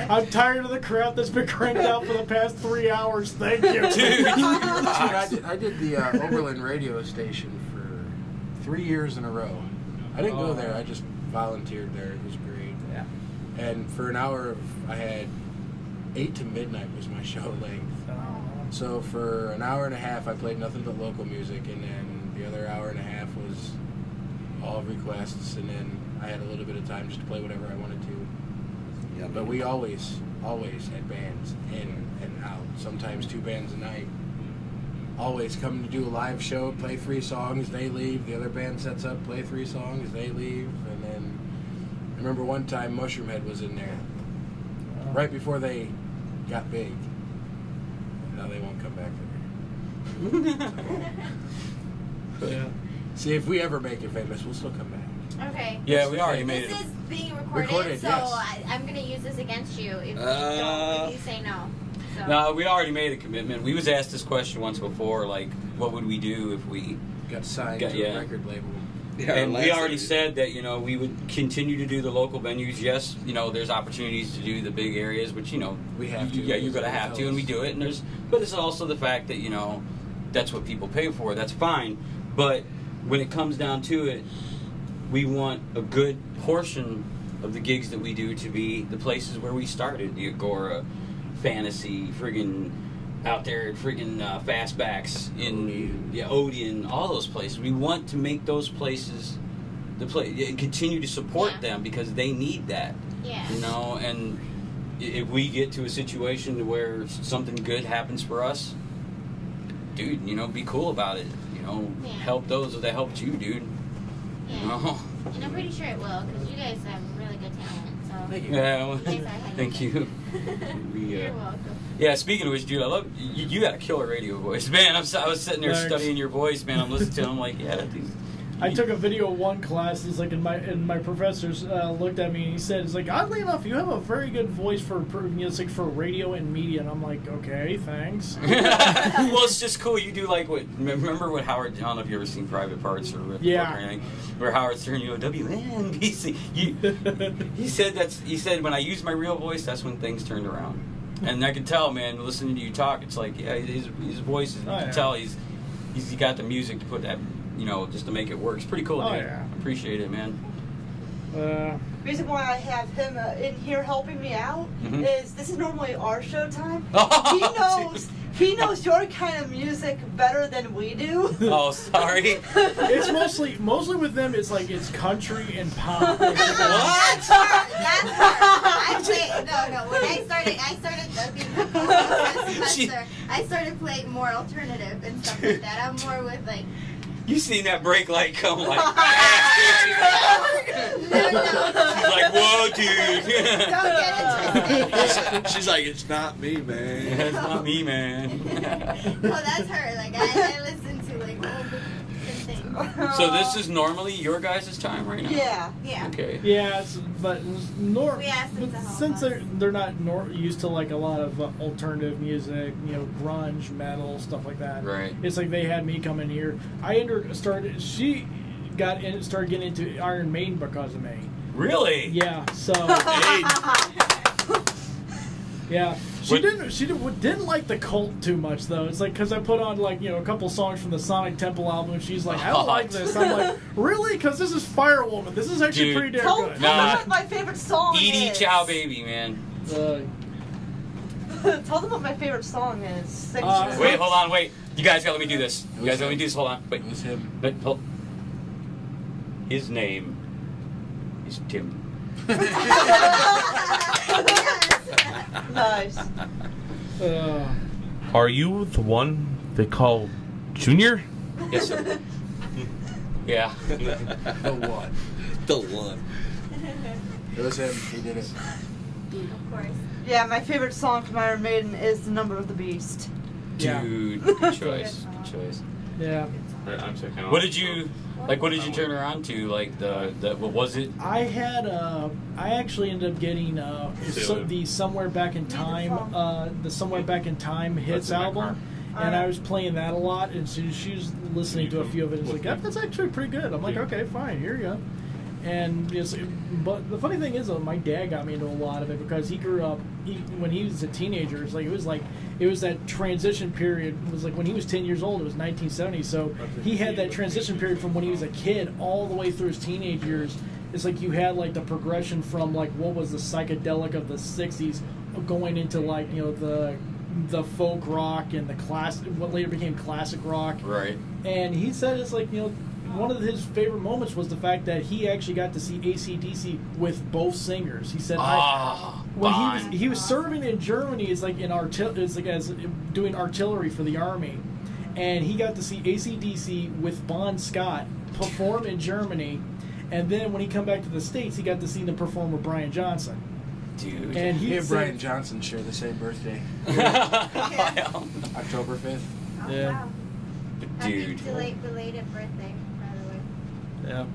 I'm tired of the crap that's been cranked out for the past 3 hours. Thank you. Dude. I did the Oberlin radio station for 3 years in a row. I didn't go there. I just volunteered there. It was great. Yeah. And for an hour, I had 8 to midnight was my show length. So for an hour and a half, I played nothing but local music, and then the other hour and a half was all requests, and then I had a little bit of time just to play whatever I wanted to. Yeah, But we always had bands in and out. Sometimes 2 bands a night. Always come to do a live show, play 3 songs, they leave. The other band sets up, play 3 songs, they leave. And then I remember one time Mushroomhead was in there right before they got big. Now they won't come back there. Yeah. See, if we ever make it famous, we'll still come back. Okay. Yeah, we already made This it. is being recorded, so yes. I'm going to use this against you if you say no. So. No, we already made a commitment. We was asked this question once before, like, what would we do if we Got signed to a record label. Yeah, and we last already interview. said that, we would continue to do the local venues. Yes, there's opportunities to do the big areas, which, We have to. Yeah, you're going to have to, and we do it. But it's also the fact that, that's what people pay for. That's fine. But when it comes down to it, we want a good portion of the gigs that we do to be the places where we started. The Agora, Fantasy, friggin' out there at friggin' Fastbacks, Odeon, all those places. We want to make those places and continue to support them because they need that. Yeah. And if we get to a situation where something good happens for us, dude, be cool about it. Help those that helped you, dude. Yeah. And I'm pretty sure it will because you guys have really good talent. So. Thank you. Yeah, well, You guys are ahead of thank it. you. You're welcome. Yeah, speaking of which, dude, I love you. Got a killer radio voice, man. I was sitting there Thanks. studying your voice, man. I'm listening to it. I'm like, yeah, that dude's. I took a video one class. It's like, and my professors looked at me and he said, "It's like, oddly enough, you have a very good voice for it's like for radio and media." And I'm like, "Okay, thanks." Well, it's just cool. You do like what? Remember what Howard? I don't know if you ever seen Private Parts or Rip Yeah. or anything. Where Howard's turning WNBC. He said when I used my real voice, that's when things turned around. And I can tell, man, listening to you talk, it's like, yeah, his voice is. You can tell he's got the music to put that. Just to make it work. It's pretty cool, dude. Oh, yeah. Appreciate it, man. Reason why I have him in here helping me out is this is normally our show time. He knows your kind of music better than we do. Oh, sorry. It's mostly with them. It's like it's country and pop. What? That's her. I played, no. When I started I started playing more alternative and stuff like that. I'm more with like. You seen that brake light come like. No. She's like, whoa, dude. Don't get it twisted. She's like, it's not me, man. That's not me, man. No, that's her. Like I listen to like old things. So this is normally your guys' time right now? Yeah. Yeah. Okay. Yeah, but We asked them to help since us. they're not used to like a lot of alternative music, grunge, metal, stuff like that. Right. It's like they had me come in here. She started getting into Iron Maiden because of me. Really? Yeah. So. Yeah, she didn't like the Cult too much though. It's like because I put on like a couple songs from the Sonic Temple album, and she's like, I don't like this. I'm like, really? Because this is Firewoman. This is actually Dude. pretty damn Tell good. them what my favorite song Edie is. Chow Baby, man. Tell them what my favorite song is. Sing to Wait, hold on, wait. You guys gotta let me do this. You guys gotta let me do this. Hold on. Wait. It was him. Wait, hold. His name is Tim. Nice. Are you the one they call Junior? Yes, sir. Yeah. The one. The one. It was him. He did it. Of course. Yeah, my favorite song from Iron Maiden is "The Number of the Beast." Yeah. Dude, good choice. Good choice. Yeah. What did you turn her on to? Like the what was it? I actually ended up getting the Somewhere Back in Time, the Somewhere Back in Time hits album, and I was playing that a lot, and she was listening to a few of it. It's like, that's actually pretty good. I'm like, okay, fine, here you go. And but the funny thing is, my dad got me into a lot of it because he grew up when he was a teenager. It was that transition period. It was like when he was 10 years old. It was 1970. So he had that transition period from when he was a kid all the way through his teenage years. It's like you had like the progression from like what was the psychedelic of the 60s going into like the folk rock and what later became classic rock. Right. And he said it's like one of his favorite moments was the fact that he actually got to see AC/DC with both singers. He said, when he was serving in Germany, it's like as doing artillery for the army, and he got to see AC/DC with Bon Scott perform in Germany, and then when he come back to the States, he got to see them perform with Brian Johnson. Dude, and he and Brian Johnson share the same birthday. October 5th. Oh, yeah. Wow. Dude. Happy belated birthday, by the way. Yeah.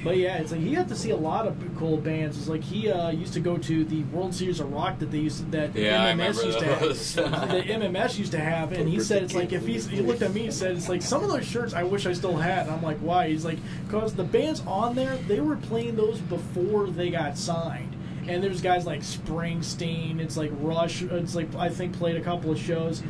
But yeah, it's like he got to see a lot of cool bands. It's like he used to go to the World Series of Rock that MMS used to have. The MMS used to have, and he said it's like he looked at me and said it's like some of those shirts I wish I still had. And I'm like, why? He's like, because the bands on there, they were playing those before they got signed. And there's guys like Springsteen. It's like Rush. It's like I think played a couple of shows.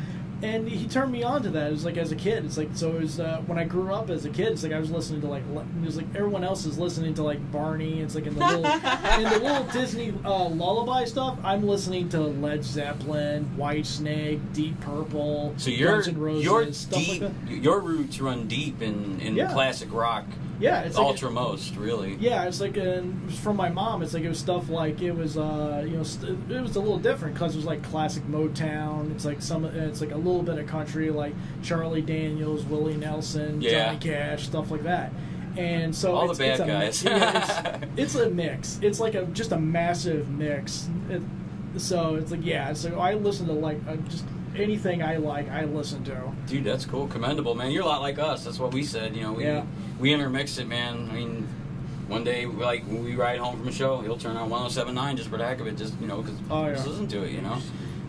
And he turned me on to that. It was like as a kid. It's like so. It was when I grew up as a kid. It's like I was listening to it was like everyone else is listening to like Barney. It's like in the little Disney lullaby stuff. I'm listening to Led Zeppelin, Whitesnake, Deep Purple, Guns N' Roses, stuff like that. Your roots run deep in classic rock. Yeah, it's ultra most really. Yeah, it's like from my mom. It's like it was stuff like it was it was a little different because it was like classic Motown. It's like it's like a little bit of country like Charlie Daniels, Willie Nelson, Johnny Cash, stuff like that. And so all the bad guys. It's a mix. It's like just a massive mix. So it's like so I listen to like just anything I like, I listen to. Dude, that's cool. Commendable, man. You're a lot like us. That's what we said. We intermix it, man. I mean, one day, like when we ride home from a show, he'll turn on 107.9 just for the heck of it, just because just listen to it,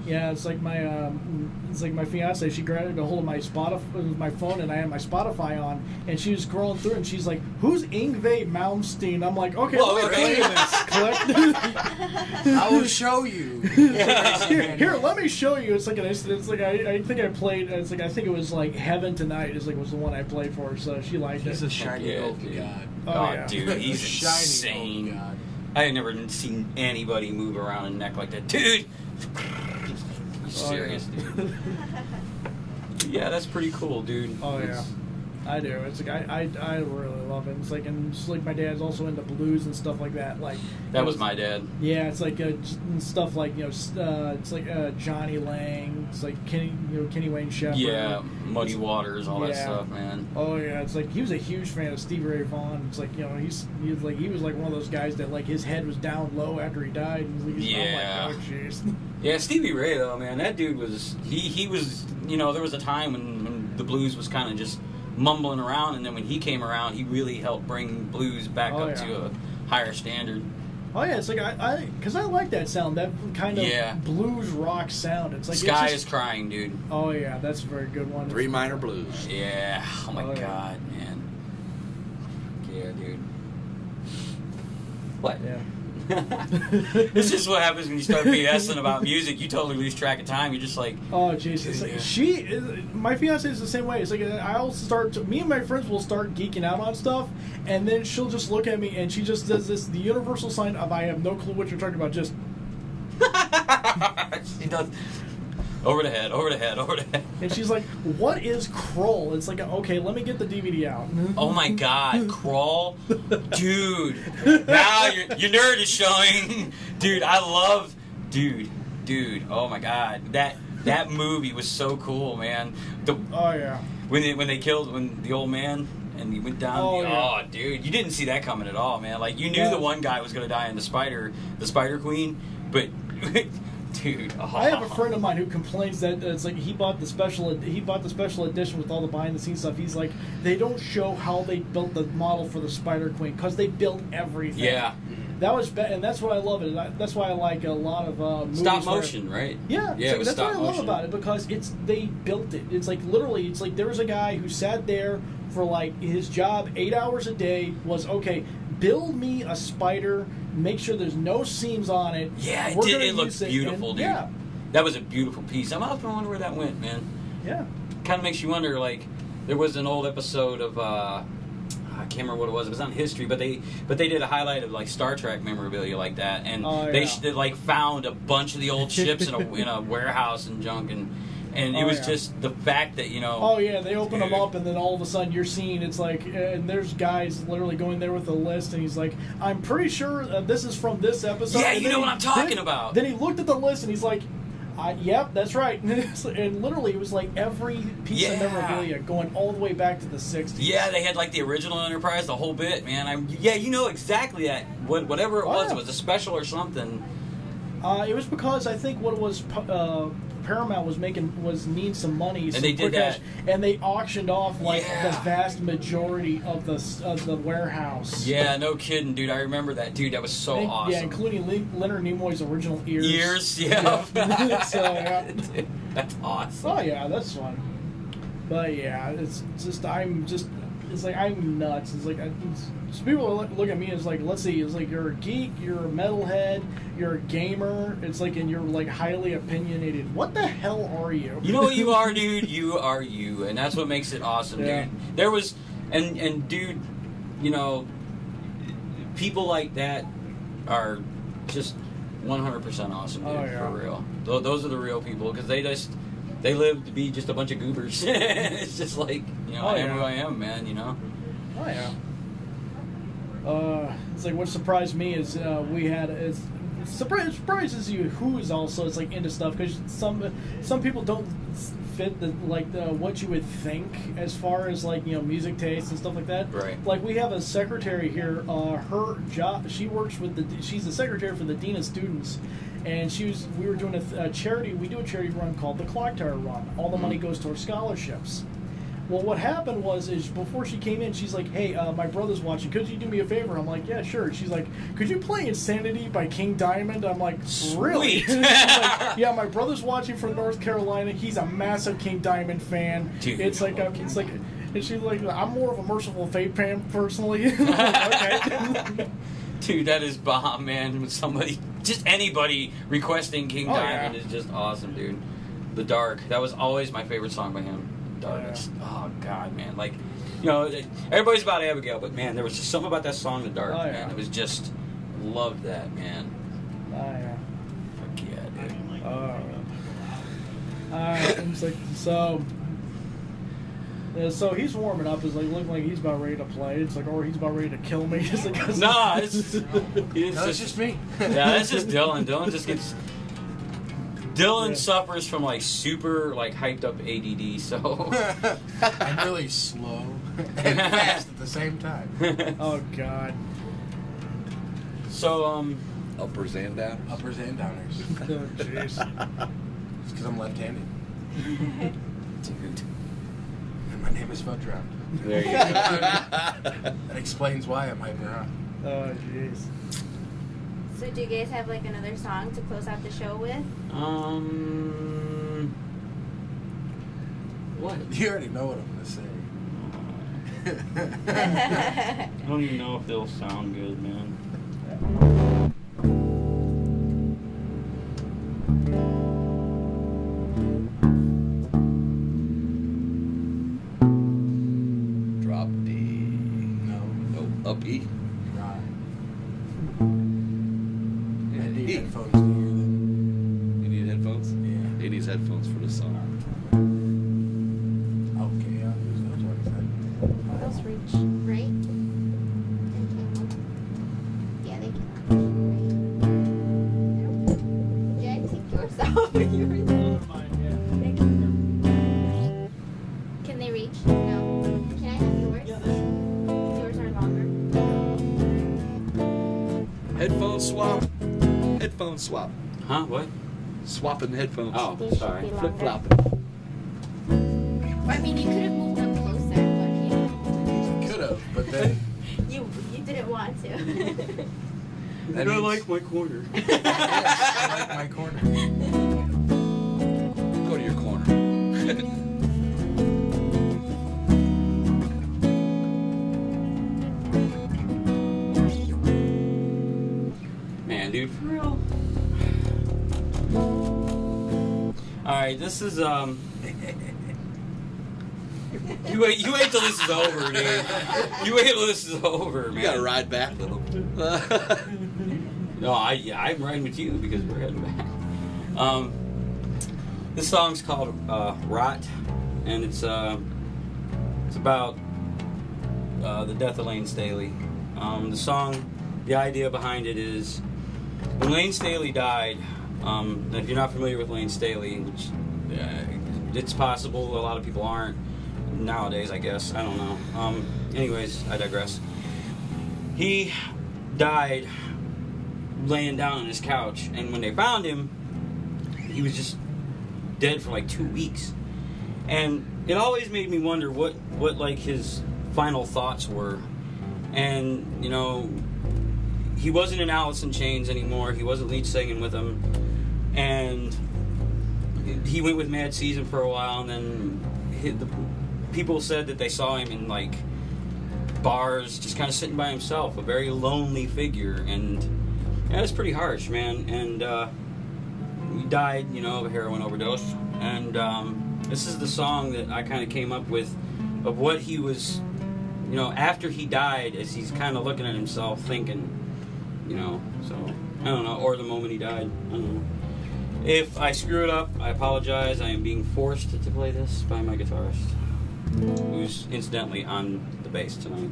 Yeah, it's like my fiance. She grabbed a hold of my phone, and I had my Spotify on, and she was scrolling through, and she's like, "Who's Yngwie Malmsteen?" I'm like, "Okay, let me play this." I will show you. Here, let me show you. It's like I think I played. It's like I think it was like Heaven Tonight was the one I played for her, so she liked it. He's a shiny old god. Oh, dude, he's insane. Old god. I had never seen anybody move around a neck like that, dude. Serious, dude. Yeah, that's pretty cool, dude. Oh yeah, I do. It's like I really love it. It's like my dad's also into blues and stuff like that. Like that was my dad. Yeah, it's like stuff like it's like Johnny Lang. It's like Kenny Wayne Shepherd. Yeah, Muddy Waters, all that stuff, man. Oh yeah, it's like he was a huge fan of Stevie Ray Vaughan. It's like he was like one of those guys that like his head was down low after he died. And yeah. I'm like, oh jeez. Yeah, Stevie Ray though, man, that dude was he was there was a time when the blues was kind of just mumbling around, and then when he came around, he really helped bring blues back up to a higher standard. Oh yeah, it's like because I like that sound, that kind of blues rock sound. It's like Sky is Crying, dude. Oh yeah, that's a very good one. 3 minor blues. Yeah. Oh my god, man. Yeah, dude. What? Yeah. This is what happens when you start BSing about music. You totally lose track of time. You're just like, oh jeez. It's like my fiance is the same way. It's like me and my friends will start geeking out on stuff, and then she'll just look at me and she just does the universal sign of I have no clue what you're talking about. Just she does. Over the head. And she's like, what is Kr8? It's like, okay, let me get the DVD out. Oh my god, Kr8? Dude. Now your nerd is showing. Dude, I love... Dude. Oh my god. That movie was so cool, man. Oh yeah. When they killed the old man and he went down. Oh, dude. You didn't see that coming at all, man. Like, you knew the one guy was going to die in the Spider Queen, but... Dude, I have a friend of mine who complains that it's like he bought the special edition with all the behind the scenes stuff. He's like, they don't show how they built the model for the Spider Queen because they built everything. Yeah. That was and that's what I love it. That's why I like a lot of movies. Stop motion, right? Yeah, Yeah, it was that's stop what I love motion. about it, because they built it. It's like literally, it's like there was a guy who sat there for like his job 8 hours a day was, okay, build me a spider, make sure there's no seams on it. Yeah, We're it gonna looked use it, beautiful, and, dude. Yeah, That was a beautiful piece. I'm often wonder where that went, man. yeah. Kind of makes you wonder. Like, there was an old episode of I can't remember what it was. It was on History, but they did a highlight of like Star Trek memorabilia like that, and they like found a bunch of the old ships in a warehouse and junk, and it was just the fact that, you know. Oh yeah, they open them up, and then all of a sudden you're seeing, it's like, and there's guys literally going there with a list, and he's like, I'm pretty sure this is from this episode. Yeah, and you know what I'm talking about. Then he looked at the list, and he's like, yep, that's right. And literally it was like every piece of memorabilia going all the way back to the 60s. Yeah, they had like the original Enterprise, the whole bit, man. You know exactly that. Whatever it was, it was a special or something. It was because I think what it was, Paramount was needing some money, and they did that, and they auctioned off like the vast majority of the warehouse. Yeah, no kidding, dude. I remember that, dude. That was so awesome. Yeah, including Leonard Nimoy's original ears. Yeah. So yeah, dude, that's awesome. Oh yeah, that's fun. But yeah, it's just it's like I'm nuts. It's like people look at me as like, let's see, it's like you're a geek, you're a metalhead, you're a gamer. It's like, and you're like highly opinionated. What the hell are you? You know what you are, dude? You are you, and that's what makes it awesome, dude. There was, and dude, you know, people like that are just 100% awesome, dude, for real. Those are the real people, because they live to be just a bunch of goobers. It's just like, you know, I am who I am, man, you know? Oh, yeah. It's like what surprised me is we had... It surprises you who is also like into stuff, because some people don't fit what you would think as far as like, you know, music taste and stuff like that. Right. Like we have a secretary here. Her job, she works with she's the secretary for the dean of students, and we were doing a charity. We do a charity run called the Kr8trfase Run. All the money goes towards scholarships. Well, what happened was before she came in, she's like, hey, my brother's watching. Could you do me a favor? I'm like, yeah, sure. She's like, could you play Insanity by King Diamond? I'm like, really? She's like, yeah, my brother's watching from North Carolina. He's a massive King Diamond fan. Dude, it's like, and she's like, I'm more of a Merciful Fate fan, personally. Like, okay. Dude, that is bomb, man. With somebody, just anybody requesting King Diamond is just awesome, dude. The Dark. That was always my favorite song by him. Oh God, man! Like, you know, everybody's about Abigail, but man, there was just something about that song, "The Dark." Man, it was just loved that, man. Fuck yeah, dude. It's like so he's warming up. It's like looking like he's about ready to play. It's like, or he's about ready to kill me. It's like, nah, it's just me. Yeah, that's just Dylan. Dylan just gets. Dylan suffers from like super like hyped up ADD, so I'm really slow and fast at the same time. Oh God. So uppers and downers. Uppers and downers. Oh jeez. It's because I'm left-handed. dude. And my name is Fudge Round. There you go. That explains why I'm hyper, huh? Oh jeez. So do you guys have like another song to close out the show with? What? You already know what I'm gonna say. I don't even know if they'll sound good, man. Drop D. No. Up E. Try. Yeah, I need E. headphones to hear them. You need headphones? Yeah. He needs headphones for the song. Okay, I'll use those ones then. Those reach, right? Yeah, they can. Right? Yeah, I think yours out. Can they reach? No. Can I have yours? Yours are longer. Headphone swap. Headphone swap. Huh? What? Swapping headphones. Oh, They should sorry. be longer. Flip flopping. I mean, you could have moved them closer, but Could have, but then you didn't want to. That I means- like my corner. I like my corner. Go to your corner. Man, dude, for real. Alright, this is, You wait till this is over, dude. You wait till this is over, man. You gotta ride back with them. No, I'm riding with you because we're heading back. This song's called Rot, and it's about the death of Lane Staley. The song, the idea behind it is when Lane Staley died. If you're not familiar with Lane Staley, which it's possible a lot of people aren't nowadays, I guess. I don't know. Anyways, I digress. He died laying down on his couch, and when they found him, he was just dead for like 2 weeks. And it always made me wonder what like his final thoughts were. And you know, he wasn't in Alice in Chains anymore. He wasn't lead singing with them, and he went with Mad Season for a while, and then the people said that they saw him in like bars, just kind of sitting by himself, a very lonely figure, and yeah, it's pretty harsh, man. And he died, you know, of a heroin overdose. And this is the song that I kind of came up with of what he was, you know, after he died, as he's kind of looking at himself, thinking, you know. So I don't know, or the moment he died, I don't know. If I screw it up, I apologize. I am being forced to play this by my guitarist, who's incidentally on the bass tonight.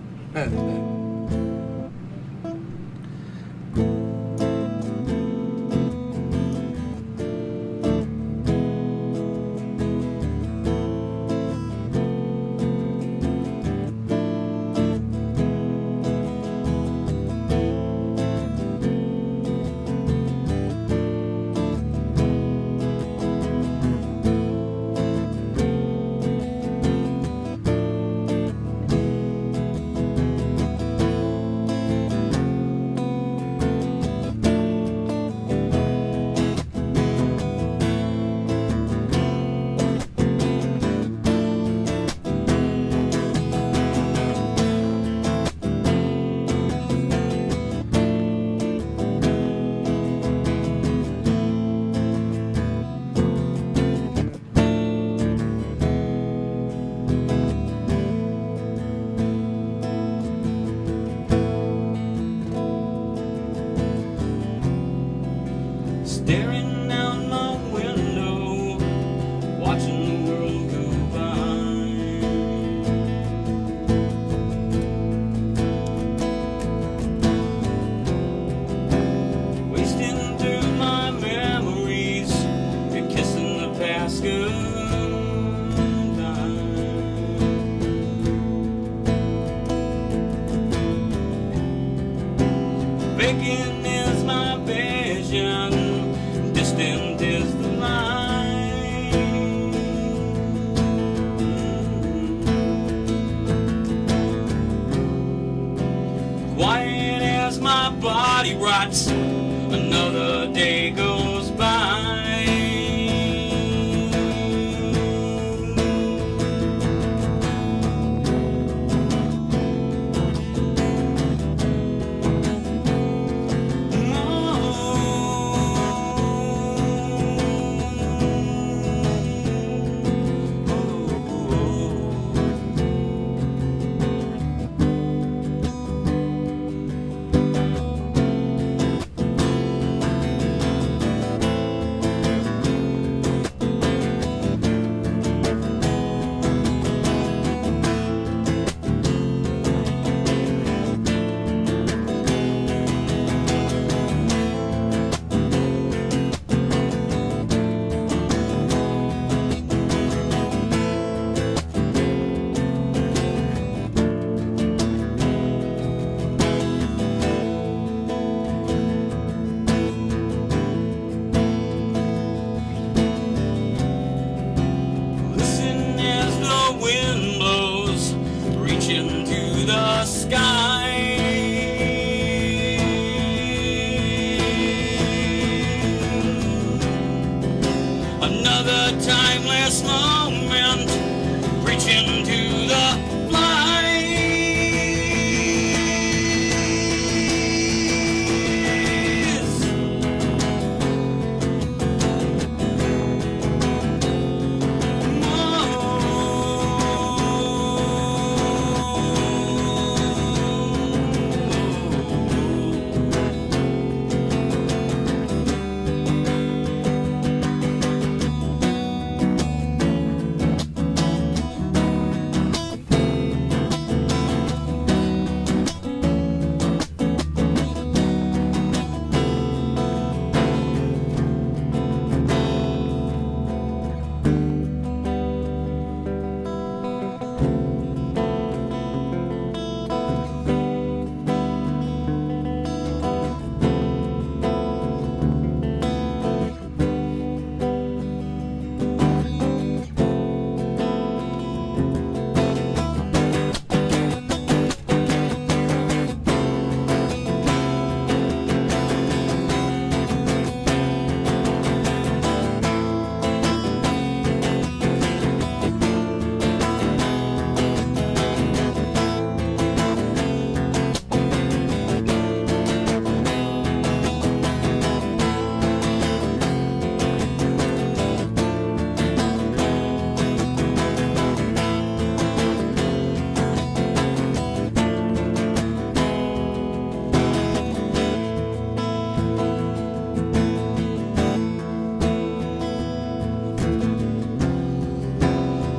Staring out my window, watching the world go by, wasting through my memories and kissing the past goodbye. Vacant is my vision, distant is the line. Quiet as my body rots, another day goes by. the timeless moment, reaching to the flies.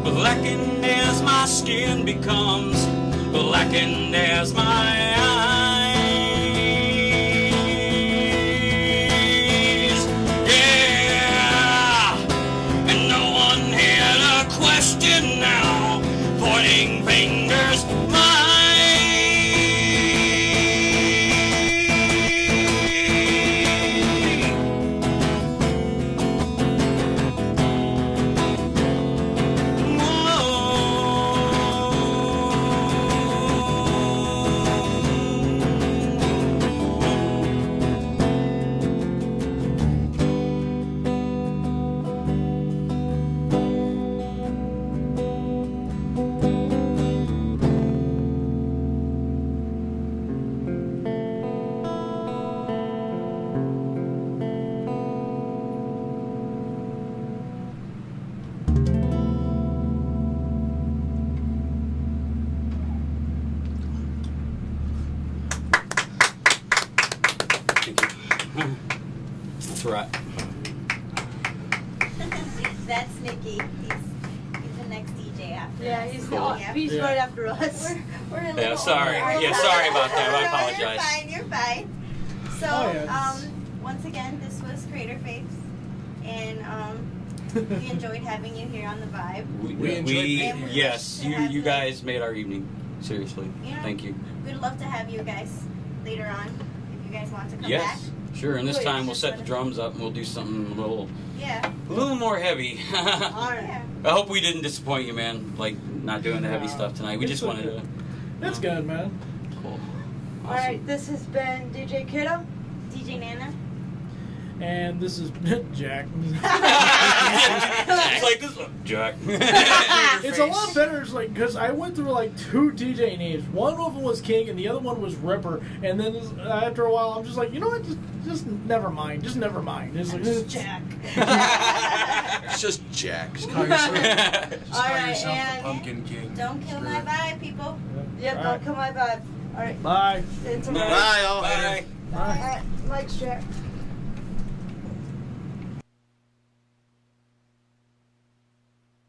Blackened as my skin becomes, blackened as my eyes. Yeah, and no one had a question now, pointing fingers That's right. That's Nikki. He's the next DJ after Yeah, us. he's Yeah. right after us. We're a Yeah, little sorry. over. Yeah, sorry about that. I apologize. You're fine. So, Oh, yeah, once again, this was Kr8trfase, and we enjoyed having you here on the Vibe. We enjoyed being here. Yes, To have you you. guys made our evening. Seriously, Yeah. thank you. We'd love to have you guys later on if you guys want to come back. Yes, sure. And this Please, time we'll just set let the us- drums up and we'll do something a little Yeah. more heavy. All I right. Yeah. hope we didn't disappoint you, man. Like not doing the heavy No, stuff tonight. We it's just wanted okay. to. That's good, man. Cool. All right, this has been DJ Kiddo. DJ Nana. And this is Jack. It's like this, Jack. It's a lot better, it's like, because I went through like 2 DJ names. One of them was King, and the other one was Ripper. And then after a while, I'm just like, you know what? Just never mind. Just never mind. It's like It's Jack. It's just Jack. Just call yourself, All call right, yourself the and Pumpkin King. Don't kill my vibe, people. yep, All don't right. kill my vibe. All right, Bye. it's all Bye. right. Bye, all. Bye. All right, Mike's Jack.